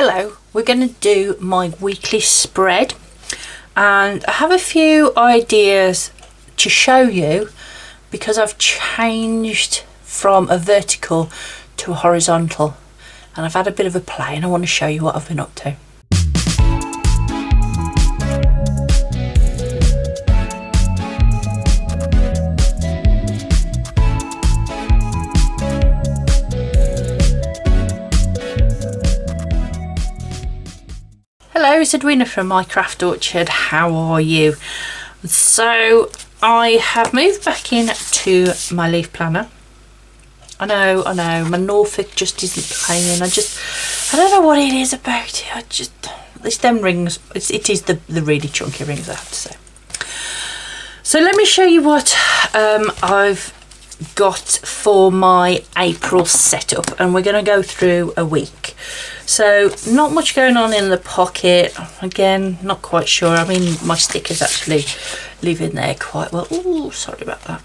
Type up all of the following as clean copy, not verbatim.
Hello, we're going to do my weekly spread and I have a few ideas to show you because I've changed from a vertical to a horizontal and I've had a bit of a play and I want to show you what I've been up to. Hello, it's Edwina from My Craft Orchard. How are you? So I have moved back into my leaf planner. I know, my Norfolk just isn't playing. I don't know what it is about it. It's them rings. It is the really chunky rings, I have to say. So let me show you what I've got for my April setup, and we're going to go through a week. So not much going on in the pocket. Again, not quite sure. I mean, my stickers actually live in there quite well. Oh, sorry about that.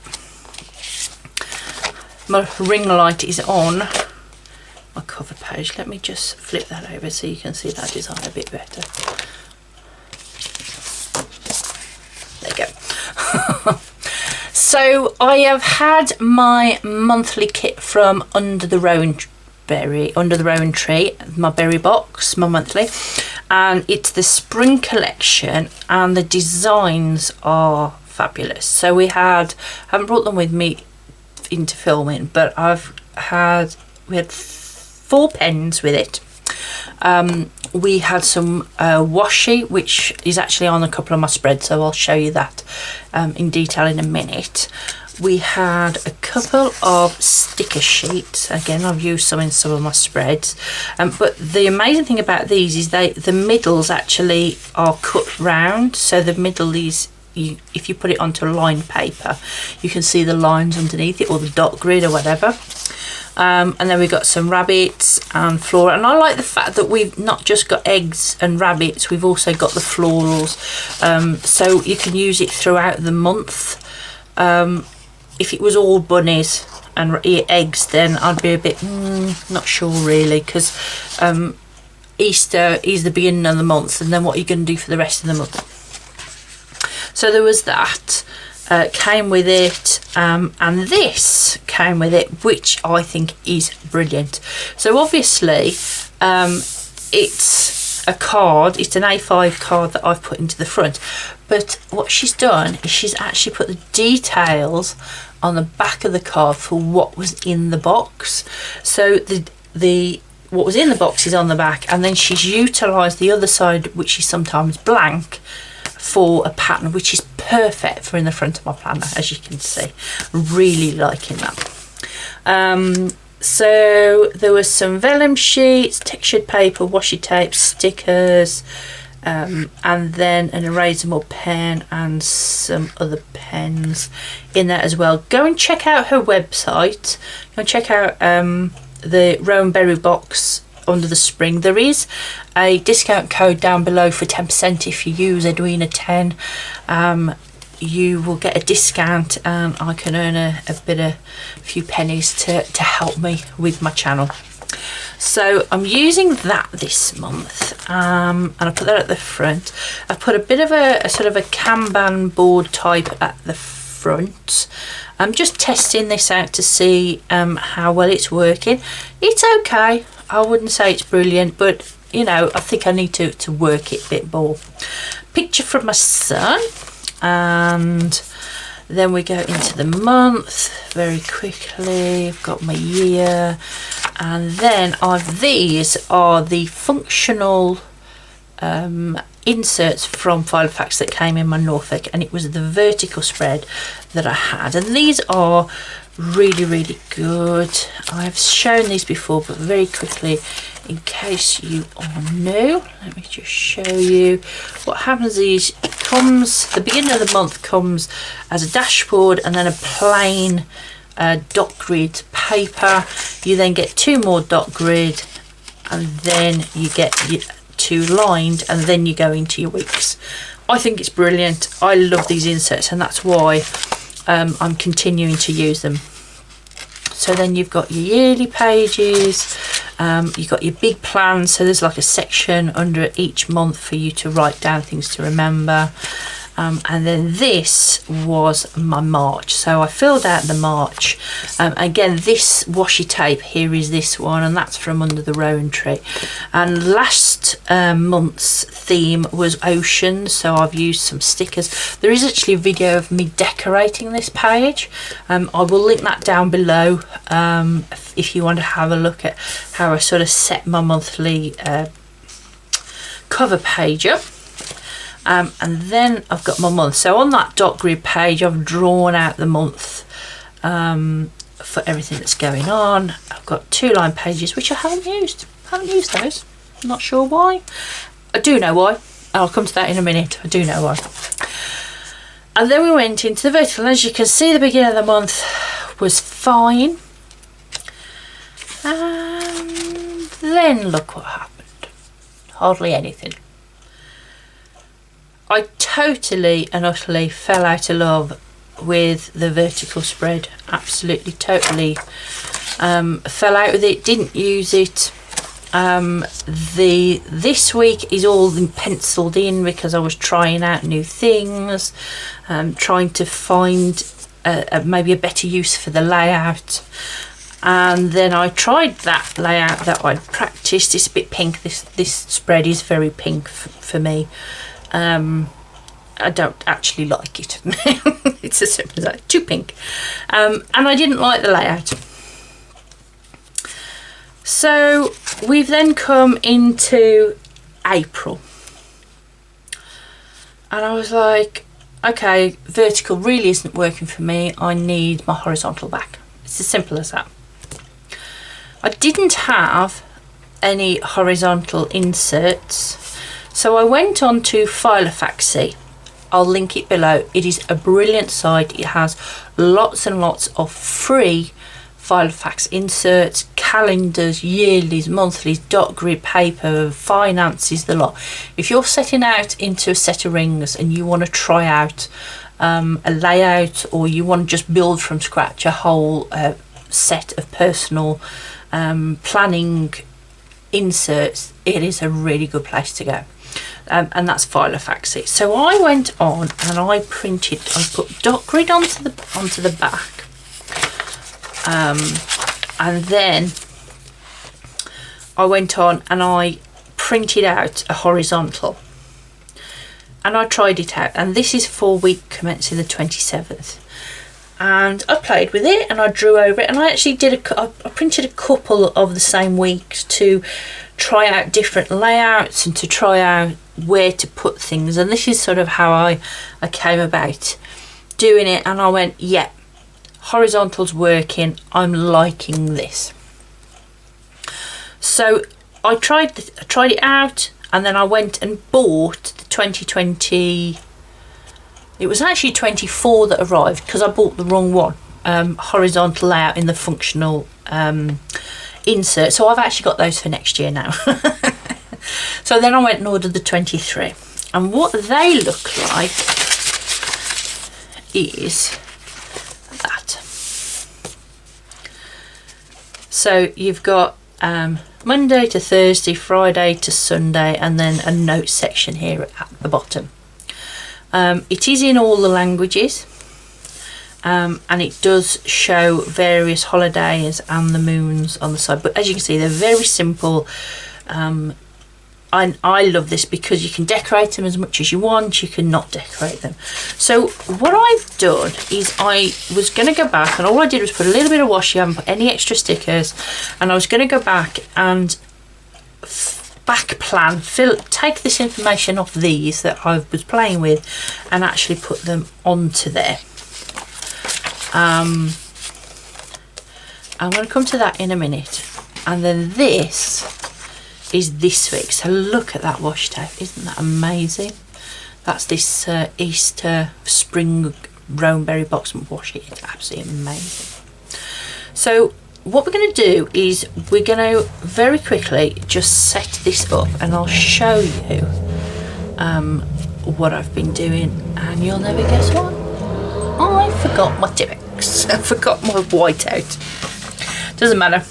My ring light is on my cover page. Let me just flip that over so you can see that design a bit better. There you go. So I have had my monthly kit from Under the Rowan Tree, my berry box, my monthly, and it's the spring collection and the designs are fabulous. So we haven't brought them with me into filming, but we had 4 pens with it. We had some washi, which is actually on a couple of my spreads, so I'll show you that in detail in a minute. We had a couple of sticker sheets. Again, I've used some in some of my spreads, but the amazing thing about these is the middles actually are cut round, so the middle is, if you put it onto lined paper, you can see the lines underneath it, or the dot grid or whatever. And then we've got some rabbits and flora, and I like the fact that we've not just got eggs and rabbits, we've also got the florals, so you can use it throughout the month. If it was all bunnies and eggs, then I'd be a bit not sure really, because Easter is the beginning of the month, and then what are you going to do for the rest of the month? So there was that. Came with it, and this came with it, which I think is brilliant. So obviously it's a card, it's an A5 card that I've put into the front, but what she's done is she's actually put the details on the back of the card for what was in the box. So the what was in the box is on the back, and then she's utilised the other side, which is sometimes blank, for a pattern, which is perfect for in the front of my planner, as you can see. Really liking that. So there was some vellum sheets, textured paper, washi tape, stickers, and then an erasable pen and some other pens in there as well. Go and check out her website. Go and check out the Rowan Berry box under the spring. There is a discount code down below for 10% if you use Edwina10. You will get a discount and I can earn a few pennies to help me with my channel. So I'm using that this month, and I put that at the front. I put a bit of a sort of a Kanban board type at the front. I'm just testing this out to see how well it's working. It's okay. I wouldn't say it's brilliant, but you know, I think I need to work it a bit more. Picture from my son, and then we go into the month very quickly. I've got my year, and then these are the functional inserts from Philofaxy that came in my Norfolk, and it was the vertical spread that I had, and these are really good. I've shown these before, but very quickly in case you are new, let me just show you what happens. Is it comes, the beginning of the month comes as a dashboard and then a plain dot grid paper. You then get 2 more dot grid, and then you get 2 lined, and then you go into your weeks. I think it's brilliant. I love these inserts, and that's why I'm continuing to use them. So then you've got your yearly pages, You've got your big plans, so there's like a section under each month for you to write down things to remember. And then this was my March, so I filled out the March. Again, this washi tape here is this one, and that's from Under the Rowan Tree. And last month's theme was ocean, so I've used some stickers. There is actually a video of me decorating this page. I will link that down below if you want to have a look at how I sort of set my monthly cover page up. And then I've got my month. So on that dot grid page, I've drawn out the month for everything that's going on. I've got 2-line pages, which I haven't used. Those. I'm not sure why. I do know why. I'll come to that in a minute. I do know why. And then we went into the vertical. As you can see, the beginning of the month was fine. And then look what happened. Hardly anything. I totally and utterly fell out of love with the vertical spread. Absolutely, totally fell out with it. Didn't use it. This week is all penciled in because I was trying out new things, trying to find maybe a better use for the layout. And then I tried that layout that I'd practiced. It's a bit pink. This spread is very pink for me. I don't actually like it. It's as simple as that. Too pink. And I didn't like the layout. So we've then come into April. And I was like, okay, vertical really isn't working for me. I need my horizontal back. It's as simple as that. I didn't have any horizontal inserts. So I went on to Philofaxy. I'll link it below. It is a brilliant site. It has lots and lots of free Philofax inserts, calendars, yearlies, monthlies, dot grid paper, finances, the lot. If you're setting out into a set of rings and you want to try out a layout, or you want to just build from scratch a whole set of personal planning inserts, it is a really good place to go. And that's Philofaxy. So I went on and I put dot grid onto the back, and then I went on and I printed out a horizontal, and I tried it out, and this is for week commencing the 27th. And I played with it and I drew over it, and I actually I printed a couple of the same weeks to try out different layouts and to try out where to put things. And this is sort of how I came about doing it, and I went, yeah, horizontal's working, I'm liking this. So I tried it out, and then I went and bought the 2020. It was actually 24 that arrived because I bought the wrong one. Horizontal layout in the functional insert. So I've actually got those for next year now. So then I went and ordered the 23. And what they look like is that. So you've got Monday to Thursday, Friday to Sunday, and then a note section here at the bottom. It is in all the languages, and it does show various holidays and the moons on the side, but as you can see, they're very simple. I love this because you can decorate them as much as you want, you can not decorate them. So what I've done is I was going to go back, and all I did was put a little bit of washi, I haven't put any extra stickers, and I was going to go back and back plan, take this information off these that I was playing with and actually put them onto there. I'm going to come to that in a minute. And then this is this week. So look at that washi tape, isn't that amazing? That's this Easter spring Rowanberry box washi. It's absolutely amazing. So what we're going to do is we're going to very quickly just set this up, and I'll show you what I've been doing, and you'll never guess what. I forgot my T-Rex. I forgot my whiteout. Doesn't matter,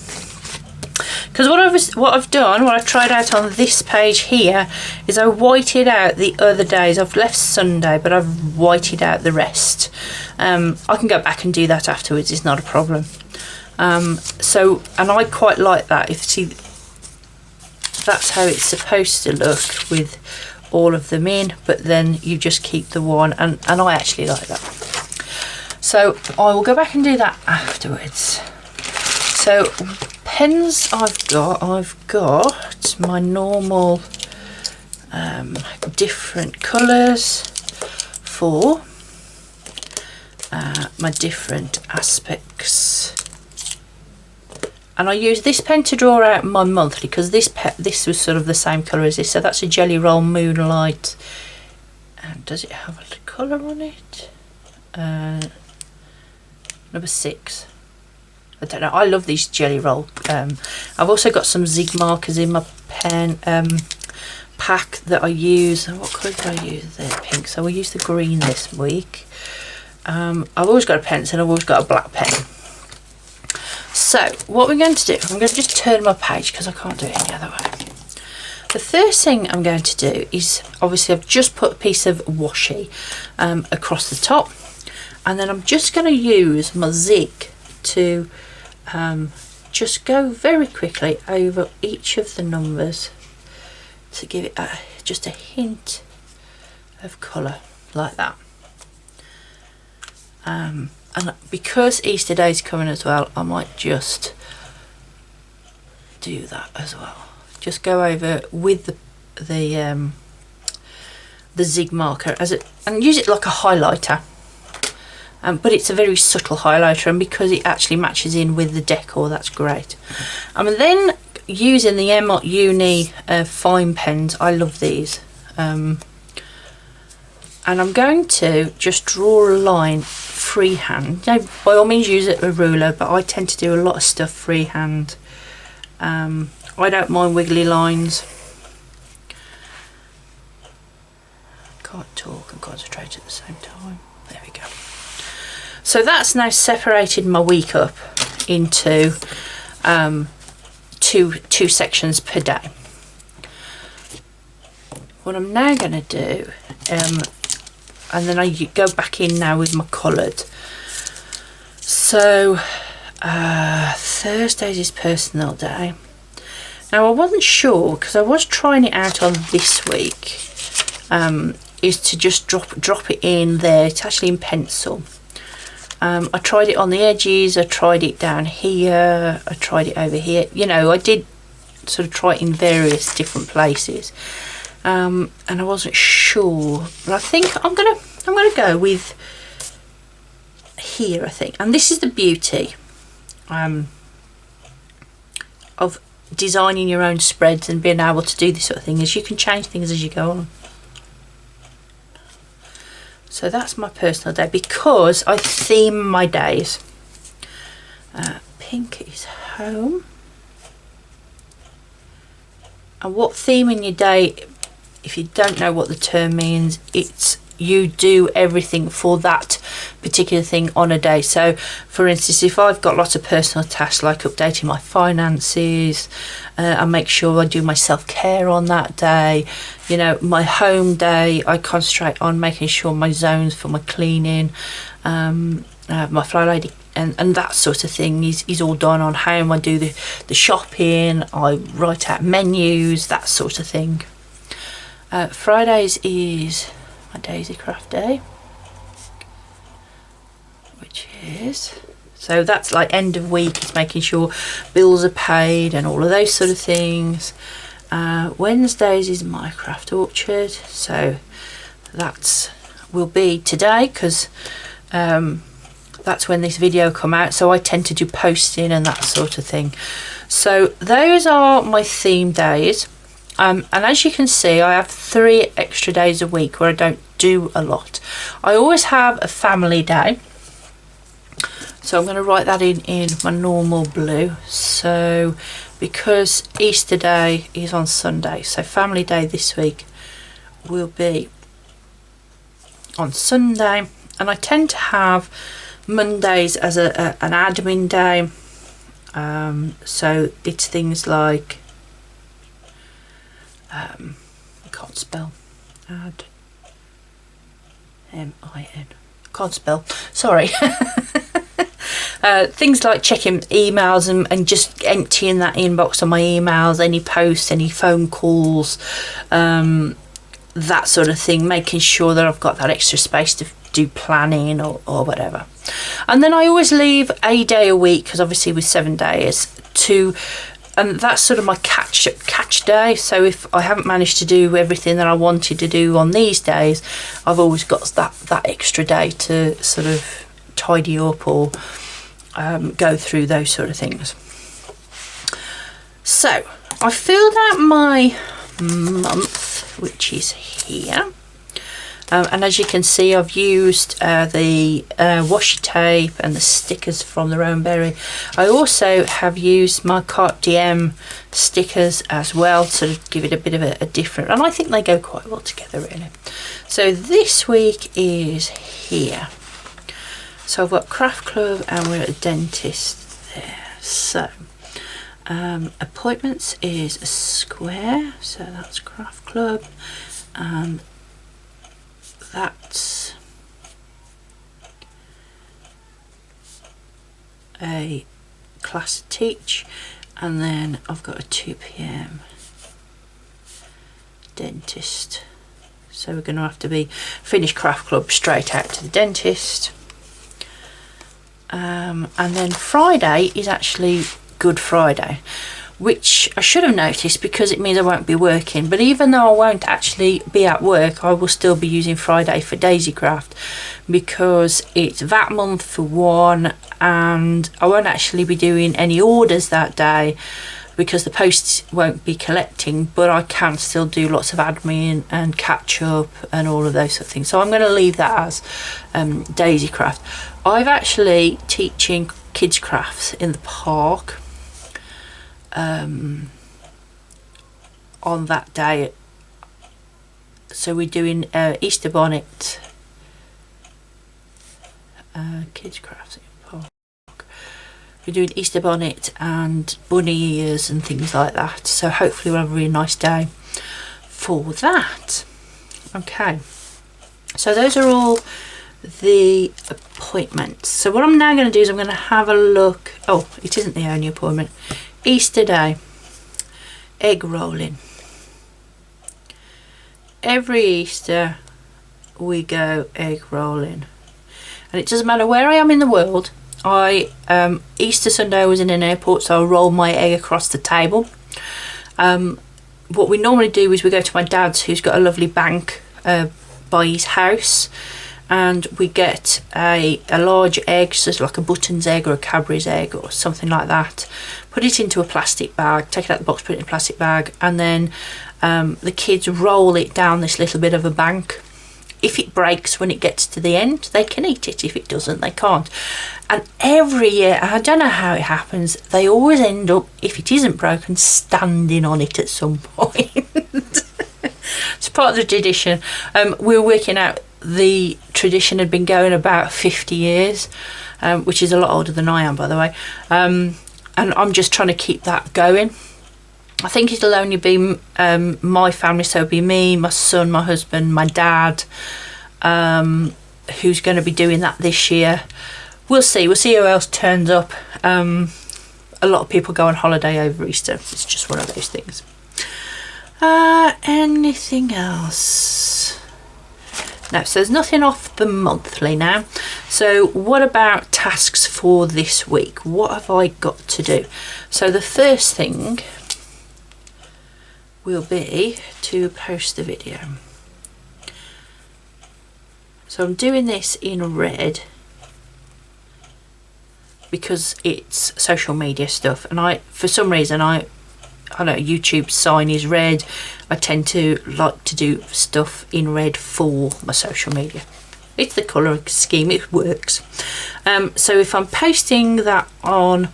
Because what I've done, what I tried out on this page here, is I whited out the other days. I've left Sunday, but I've whited out the rest. I can go back and do that afterwards, it's not a problem. So, and I quite like that. If see, that's how it's supposed to look with all of them in, but then you just keep the one, and I actually like that. So I will go back and do that afterwards. So pens I've got my normal different colours for my different aspects, and I use this pen to draw out my monthly, because this was sort of the same colour as this. So that's a Jelly Roll Moonlight, and does it have a colour on it? Number 6. I don't know, I love these Jelly Roll. I've also got some Zig markers in my pen pack that I use. What colour do I use there? Pink. So we'll use the green this week. I've always got a pencil, and I've always got a black pen. So what we're going to do, I'm going to just turn my page because I can't do it any other way. The first thing I'm going to do is, obviously I've just put a piece of washi across the top, and then I'm just going to use my Zig to just go very quickly over each of the numbers to give it just a hint of colour, like that. And because Easter Day's coming as well, I might just do that as well. Just go over with the Zig marker and use it like a highlighter. But it's a very subtle highlighter, and because it actually matches in with the decor, that's great. And then using the Emot Uni fine pens, I love these. And I'm going to just draw a line freehand. Now, by all means use a ruler, but I tend to do a lot of stuff freehand. I don't mind wiggly lines. Can't talk and concentrate at the same time. There we go. So that's now separated my week up into two sections per day. What I'm now going to do, and then I go back in now with my coloured. So Thursdays is personal day. Now I wasn't sure, because I was trying it out on this week, is to just drop it in there. It's actually in pencil. I tried it on the edges, I tried it down here, I tried it over here. You know, I did sort of try it in various different places, and I wasn't sure. But I think I'm gonna go with here, I think. And this is the beauty of designing your own spreads and being able to do this sort of thing, is you can change things as you go on. So that's my personal day, because I theme my days. Pink is home. And what theming your day, if you don't know what the term means, it's you do everything for that particular thing on a day. So for instance, if I've got lots of personal tasks like updating my finances, I make sure I do my self-care on that day. You know, my home day, I concentrate on making sure my zones for my cleaning, my fly lady and that sort of thing is all done on home. I do the shopping, I write out menus, that sort of thing. Fridays is my Daisy Craft Day, which is, so that's like end of week, it's making sure bills are paid and all of those sort of things. Wednesdays is my craft orchard, so that's will be today, because that's when this video come out, so I tend to do posting and that sort of thing. So those are my theme days. And as you can see, I have 3 extra days a week where I don't do a lot. I always have a family day, so I'm going to write that in my normal blue. So because Easter Day is on Sunday, so family day this week will be on Sunday. And I tend to have Mondays as an admin day, So it's things like I can't spell, add M-I-N, can't spell, sorry. Things like checking emails and just emptying that inbox on my emails, any posts, any phone calls, that sort of thing, making sure that I've got that extra space to do planning or whatever. And then I always leave a day a week, because obviously with 7 days, and that's sort of my catch day. So if I haven't managed to do everything that I wanted to do on these days, I've always got that extra day to sort of tidy up or go through those sort of things. So I filled out my month, which is here. And as you can see, I've used the washi tape and the stickers from the Rowan Berry. I also have used my Carte Diem stickers as well to give it a bit of a different, and I think they go quite well together really. So this week is here. So I've got craft club and we're at a dentist there. So appointments is a square, so that's craft club. That's a class to teach, and then I've got a 2 p.m. dentist. So we're going to have to be finish craft club straight out to the dentist. And then Friday is actually Good Friday, which I should have noticed because it means I won't be working. But even though I won't actually be at work, I will still be using Friday for Daisy Craft, because it's that month for one, and I won't actually be doing any orders that day because the posts won't be collecting, but I can still do lots of admin and catch up and all of those sort of things. So I'm going to leave that as Daisy Craft. I've actually teaching kids crafts in the park on that day. So we're doing Easter bonnet, kids crafts in the park. We're doing Easter bonnet and bunny ears and things like that. So hopefully we'll have a really nice day for that. Okay, so those are all the appointments. So what I'm now going to do is I'm going to have a look. Oh, it isn't the only appointment. Easter day, egg rolling. Every Easter we go egg rolling, and it doesn't matter where I am in the world. Easter Sunday I was in an airport, so I roll my egg across the table. What we normally do is we go to my dad's, who's got a lovely bank by his house, and we get a large egg, so it's like a Button's egg or a Cadbury's egg or something like that. Put it into a plastic bag, take it out of the box, put it in a plastic bag, and then the kids roll it down this little bit of a bank. If it breaks when it gets to the end, they can eat it. If it doesn't, they can't. And every year, I don't know how it happens, they always end up, if it isn't broken, standing on it at some point. It's part of the tradition. We were working out the tradition had been going about 50 years, which is a lot older than I am, by the way. And I'm just trying to keep that going. I think it'll only be my family, so it'll be me, my son, my husband, my dad, who's going to be doing that this year. We'll see who else turns up. A lot of people go on holiday over Easter. It's just one of those things. Anything else? No, so there's nothing off the monthly now. So what about tasks for this week? What have I got to do? So the first thing will be to post the video. So I'm doing this in red because it's social media stuff, and for some reason I know YouTube's sign is red. I tend to like to do stuff in red for my social media. It's the colour scheme, it works. So if I'm posting that on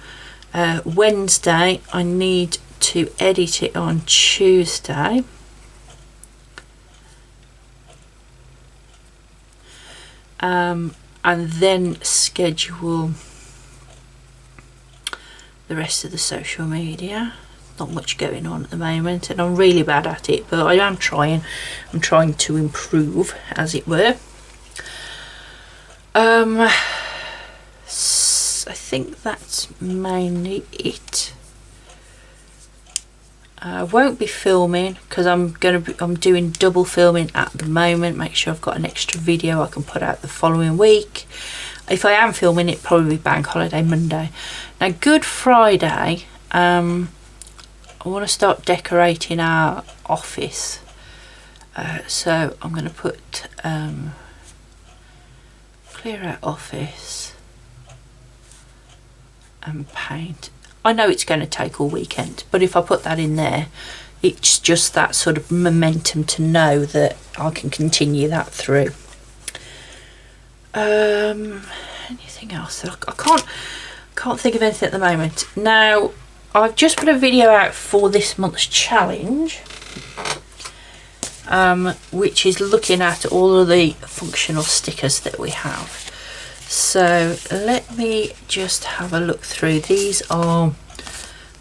Wednesday, I need to edit it on Tuesday. And then schedule the rest of the social media. Not much going on at the moment, and I'm really bad at it, but I am trying. I'm trying to improve, as it were. I think that's mainly it. I won't be filming because I'm doing double filming at the moment. Make sure I've got an extra video I can put out the following week. If I am filming, it probably be Bank Holiday Monday. Now, Good Friday, I want to start decorating our office, so I'm going to put clear out office and paint. I know it's going to take all weekend, but if I put that in there, it's just that sort of momentum to know that I can continue that through. Anything else? I can't think of anything at the moment. Now, I've just put a video out for this month's challenge, which is looking at all of the functional stickers that we have. So let me just have a look through. These are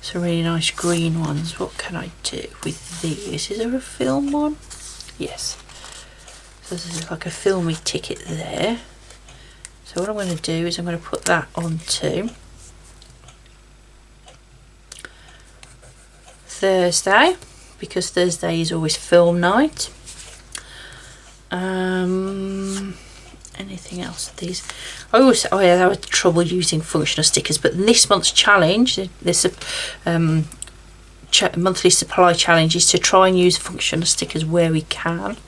some really nice green ones. What can I do with these? Is there a film one? Yes. So this is like a filmy ticket there. So what I'm going to do is I'm going to put that onto Thursday, because Thursday is always film night. Anything else? These, I had trouble using functional stickers, but this month's challenge, this monthly supply challenge, is to try and use functional stickers where we can.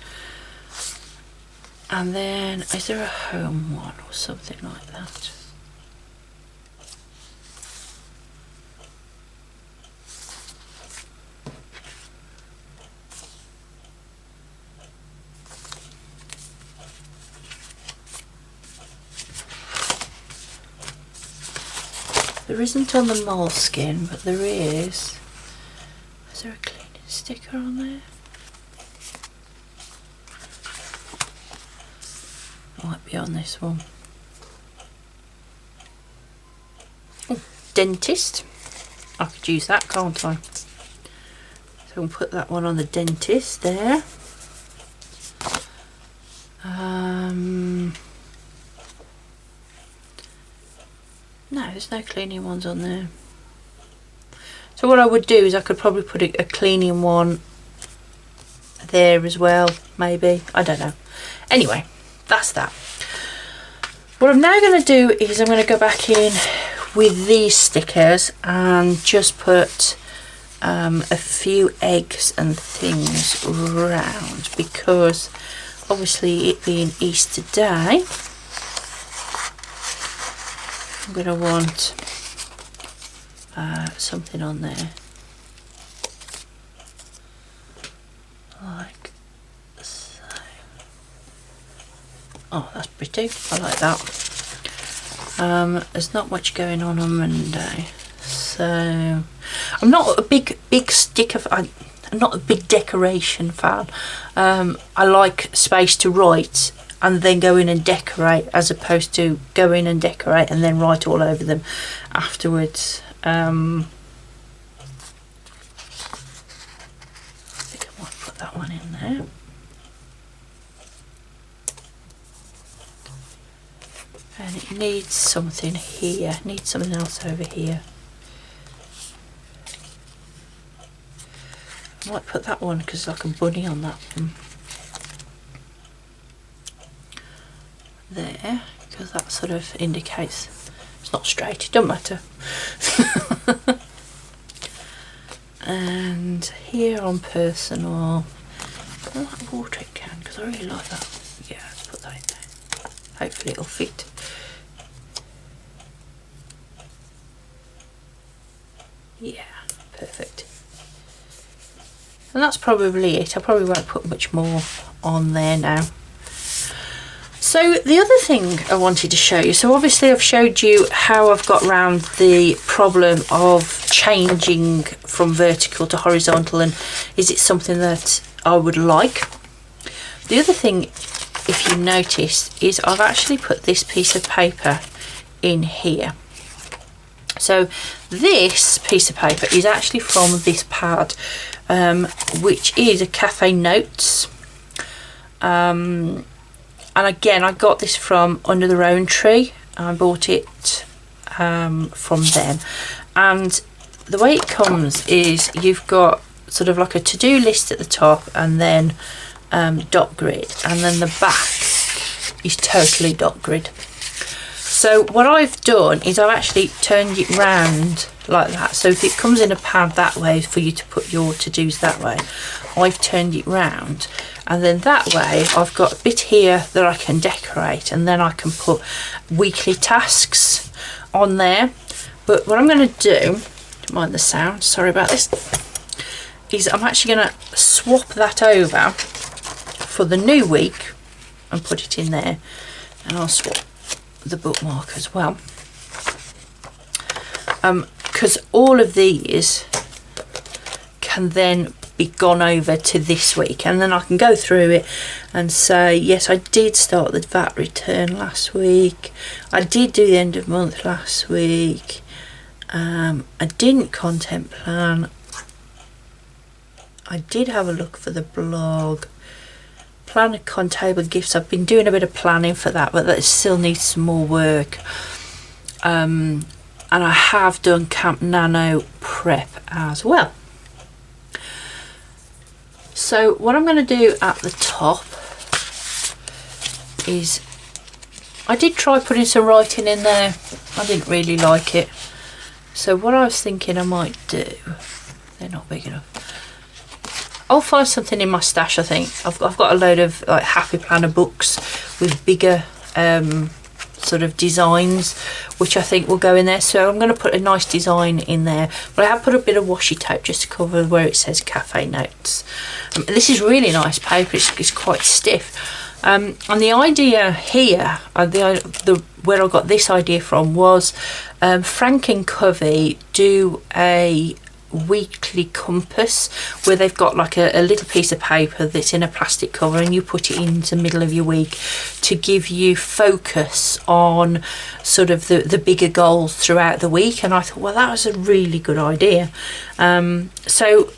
And then, is there a home one or something like that? There isn't on the moleskin, but there is. Is there a cleaning sticker on there? Might be on this one. Oh, dentist. I could use that, can't I? So we'll put that one on the dentist there. No, there's no cleaning ones on there. So what I would do is I could probably put a cleaning one there as well, maybe. I don't know. Anyway, that's that. What I'm now going to do is I'm going to go back in with these stickers and just put a few eggs and things around, because obviously it being Easter Day, I'm going to want something on there like so. Oh, that's pretty. I like that. There's not much going on Monday, so I'm not a big sticker. I'm not a big decoration fan. I like space to write and then go in and decorate, as opposed to go in and decorate and then write all over them afterwards. I think I might put that one in there. And it needs something here, needs something else over here. I might put that one because like a bunny on that one. There, because that sort of indicates it's not straight, it doesn't matter. And here on personal, I like a watering can because I really like that. Yeah, let's put that in there. Hopefully it'll fit. Yeah, perfect. And that's probably it. I probably won't put much more on there now. So the other thing I wanted to show you, so obviously I've showed you how I've got around the problem of changing from vertical to horizontal, and is it something that I would like. The other thing, if you noticed, is I've actually put this piece of paper in here. So this piece of paper is actually from this pad, which is a Cafe Notes. And again, I got this from Under Their Own Tree. I bought it from them. And the way it comes is you've got sort of like a to-do list at the top, and then dot grid, and then the back is totally dot grid. So what I've done is I've actually turned it round like that. So if it comes in a pad that way for you to put your to-dos that way, I've turned it round, and then that way I've got a bit here that I can decorate, and then I can put weekly tasks on there. But what I'm going to do, don't mind the sound, sorry about this, is I'm actually going to swap that over for the new week and put it in there, and I'll swap the bookmark as well, because all of these can then be gone over to this week, and then I can go through it and say, yes, I did start the VAT return last week, I did do the end of month last week, I didn't content plan, I did have a look for the blog, plan a contable gifts. I've been doing a bit of planning for that, but that still needs some more work. And I have done Camp Nano prep as well. So what I'm going to do at the top is, I did try putting some writing in there. I didn't really like it. So what I was thinking I might do, they're not big enough. I'll find something in my stash, I think. I've got a load of like Happy Planner books with bigger sort of designs, which I think will go in there. So I'm going to put a nice design in there. But I have put a bit of washi tape just to cover where it says Cafe Notes. This is really nice paper. It's quite stiff. And the idea here, where I got this idea from was Frank and Covey do a weekly compass where they've got like a little piece of paper that's in a plastic cover, and you put it into the middle of your week to give you focus on sort of the bigger goals throughout the week. And I thought, well, that was a really good idea. So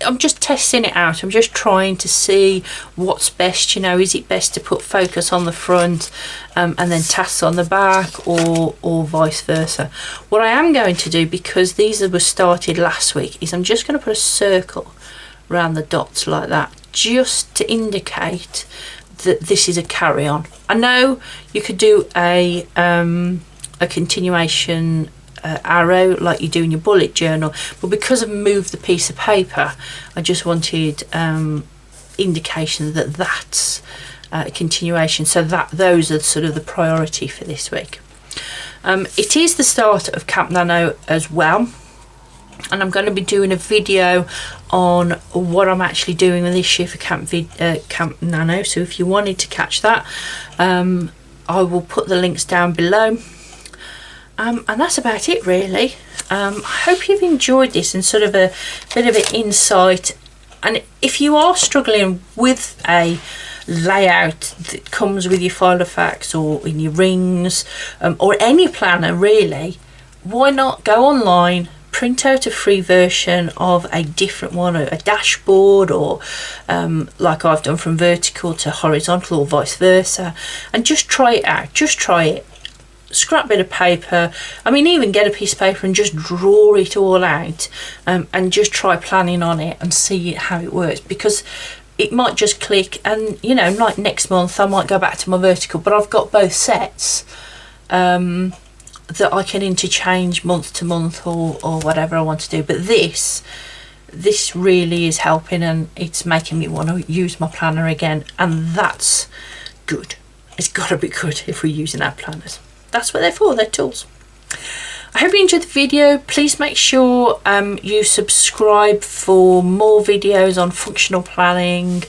I'm just testing it out. I'm just trying to see what's best. You know, is it best to put focus on the front and then tasks on the back, or vice versa? What I am going to do, because these were started last week, is I'm just going to put a circle around the dots like that, just to indicate that this is a carry-on. I know you could do a continuation arrow like you do in your bullet journal, but because I've moved the piece of paper, I just wanted indication that that's a continuation, so that those are sort of the priority for this week. It is the start of Camp Nano as well, and I'm going to be doing a video on what I'm actually doing this year for Camp Nano, so if you wanted to catch that, I will put the links down below. And that's about it really. I hope you've enjoyed this and sort of a bit of an insight, and if you are struggling with a layout that comes with your Philofax or in your rings, or any planner really, why not go online, print out a free version of a different one, a dashboard, or like I've done from vertical to horizontal or vice versa, and just try it out. Just try it. Scrap bit of paper, I mean, even get a piece of paper and just draw it all out, and just try planning on it and see how it works, because it might just click, and you know, like next month I might go back to my vertical, but I've got both sets that I can interchange month to month, or whatever I want to do. But this really is helping, and it's making me want to use my planner again, and that's good. It's got to be good if we're using our planners. That's what they're for, they're tools. I hope you enjoyed the video. Please make sure you subscribe for more videos on functional planning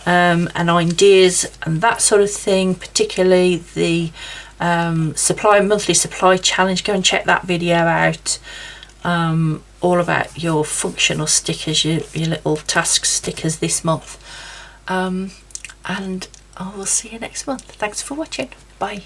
and ideas and that sort of thing, particularly the monthly supply challenge. Go and check that video out, all about your functional stickers, your little task stickers this month, and I will see you next month. Thanks for watching. Bye.